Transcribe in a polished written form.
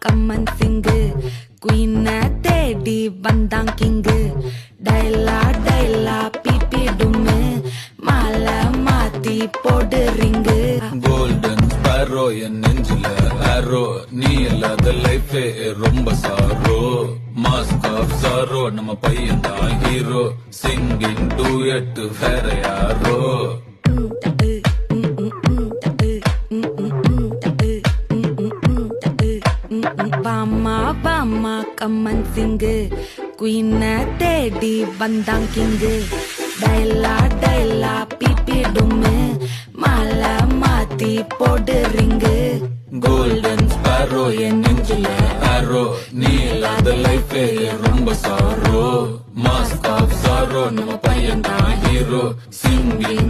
கம்மன் சிங்கு குயின தேடி வந்தான் king டைலா டைலா BP டும்மு மாலை மாத்தி போடு ரிங்கு கோல்டன் ஸ்பேரோ என் நெஞ்சில ஆரோ நீ இல்லாத லைஃபே ரொம்ப சாரோ மாஸ்க் ஆஃப் சாரோ நம்ம பையன் தான் ஹீரோ சிங்கிங் டூயட் வேற யாரோ பாமா பாமா கம்மன் சிங்கு குயின தேடி வந்தான் கிங்கு டைலா டைலா பிபி டும்மு மாலை மாத்தி போடு ரிங்கு கோல்டன் ஸ்பேரோ என் நெஞ்சில ஆரோ நீ இல்லாத லைஃபே ரொம்ப சாரோ மாஸ்க் ஆஃப் சாரோ நம்ம பையன் தான் ஹீரோ சிங்கிங்